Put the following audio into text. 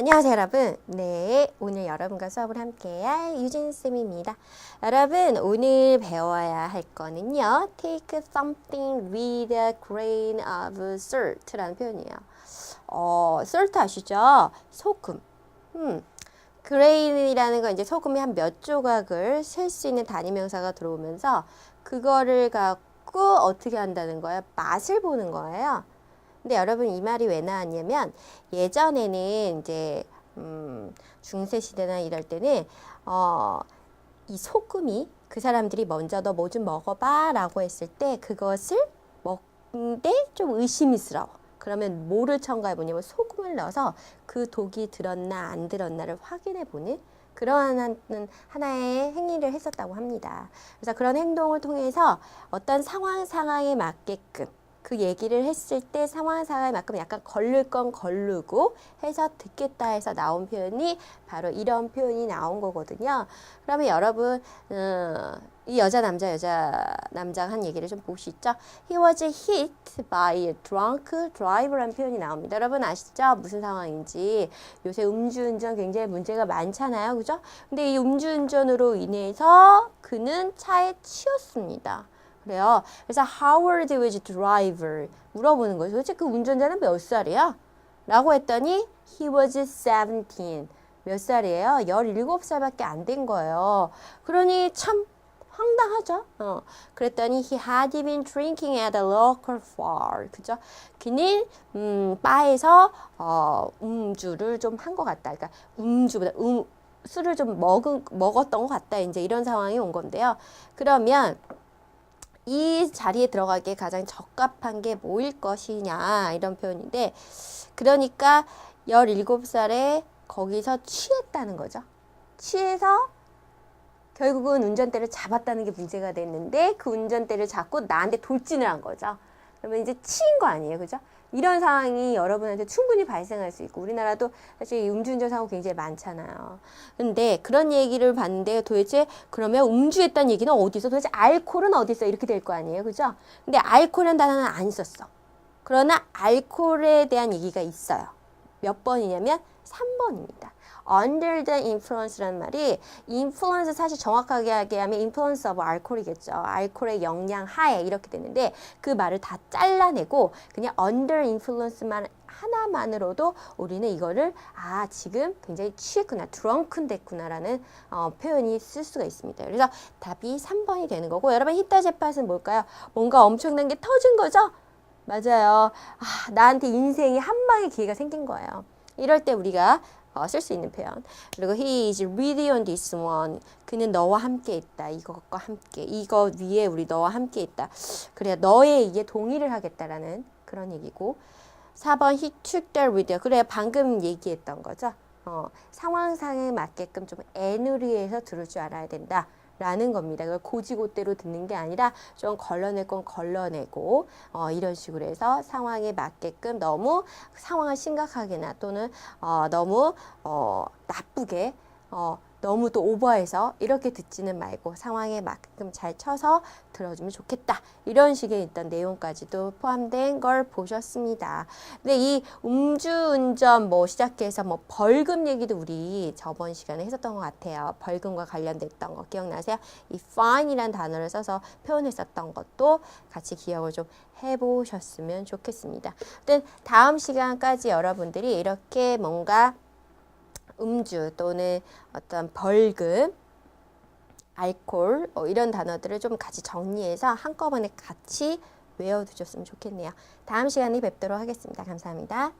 안녕하세요 여러분. 네, 오늘 여러분과 수업을 함께할 유진쌤입니다. 여러분 오늘 배워야 할 거는요, take something with a grain of salt라는 표현이에요. salt 아시죠? 소금. grain이라는 건 이제 소금이 한 몇 조각을 셀 수 있는 단위명사가 들어오면서 그거를 갖고 어떻게 한다는 거예요? 맛을 보는 거예요. 근데 여러분 이 말이 왜 나왔냐면 예전에는 이제 중세 시대나 이럴 때는 이 소금이 그 사람들이 먼저 너 뭐 좀 먹어봐 라고 했을 때 그것을 먹는데 좀 의심스러워. 그러면 뭐를 첨가해 보냐면 소금을 넣어서 그 독이 들었나 안 들었나를 확인해 보는 그러한 하나의 행위를 했었다고 합니다. 그래서 그런 행동을 통해서 어떤 상황에 맞게끔 그 얘기를 했을 때 상황상에 맞게 약간 걸릴 건 걸르고 해서 듣겠다 해서 나온 표현이 바로 이런 표현이 나온 거거든요. 그러면 여러분 이 남자가 한 얘기를 좀 보시죠. He was hit by a drunk driver라는 표현이 나옵니다. 여러분 아시죠? 무슨 상황인지. 요새 음주운전 굉장히 문제가 많잖아요. 그죠? 근데 이 음주운전으로 인해서 그는 차에 치였습니다. 그래요. 그래서 How old was the driver? 물어보는 거죠. 도대체 그 운전자는 몇 살이야? 라고 했더니 He was 17. 몇 살이에요? 17살밖에 안 된 거예요. 그러니 참 황당하죠? 그랬더니 He had been drinking at a local bar. 그죠? 그는 바에서 음주를 좀 한 것 같다. 그러니까 음주보다 술을 좀 먹었던 것 같다. 이제 이런 상황이 온 건데요. 그러면 이 자리에 들어가기에 가장 적합한 게 뭐일 것이냐 이런 표현인데, 그러니까 17살에 거기서 취했다는 거죠. 취해서 결국은 운전대를 잡았다는 게 문제가 됐는데 그 운전대를 잡고 나한테 돌진을 한 거죠. 그러면 이제 치인 거 아니에요. 그죠? 이런 상황이 여러분한테 충분히 발생할 수 있고, 우리나라도 사실 음주운전 사고 굉장히 많잖아요. 근데 그런 얘기를 봤는데 도대체 그러면 음주했다는 얘기는 어디 있어? 도대체 알코올은 어디 있어? 이렇게 될 거 아니에요. 그죠? 근데 알코올이라는 단어는 안 썼어. 그러나 알코올에 대한 얘기가 있어요. 몇 번이냐면 3번입니다. Under the influence라는 말이 influence 사실 정확하게 하면 influence of alcohol이겠죠. 알코올의 영향 하에 이렇게 되는데 그 말을 다 잘라내고 그냥 under influence만 하나만으로도 우리는 이거를 지금 굉장히 취했구나, drunken 됐구나라는 표현이 쓸 수가 있습니다. 그래서 답이 3번이 되는 거고, 여러분 히타 젯팟은 뭘까요? 뭔가 엄청난 게 터진 거죠? 맞아요. 나한테 인생이 한 방의 기회가 생긴 거예요. 이럴 때 우리가 쓸 수 있는 표현. 그리고 he is with on this one. 그는 너와 함께 있다. 이것과 함께. 이거 위에 우리 너와 함께 있다. 그래야 너의 이게 동의를 하겠다라는 그런 얘기고. 4번 he took that with you. 그래 방금 얘기했던 거죠. 상황상에 맞게끔 좀 애누리해서 들을 줄 알아야 된다. 라는 겁니다. 그걸 고지고대로 듣는 게 아니라 좀 걸러낼 건 걸러내고 이런 식으로 해서 상황에 맞게끔 너무 상황을 심각하게나 또는 너무 나쁘게 너무 또 오버해서 이렇게 듣지는 말고 상황에 맞게끔 잘 쳐서 들어주면 좋겠다. 이런 식의 일단 내용까지도 포함된 걸 보셨습니다. 근데 이 음주운전 시작해서 벌금 얘기도 우리 저번 시간에 했었던 것 같아요. 벌금과 관련됐던 거 기억나세요? 이 fine이라는 단어를 써서 표현했었던 것도 같이 기억을 좀 해보셨으면 좋겠습니다. 아무튼 다음 시간까지 여러분들이 이렇게 뭔가 음주 또는 어떤 벌금, 알코올 이런 단어들을 좀 같이 정리해서 한꺼번에 같이 외워두셨으면 좋겠네요. 다음 시간에 뵙도록 하겠습니다. 감사합니다.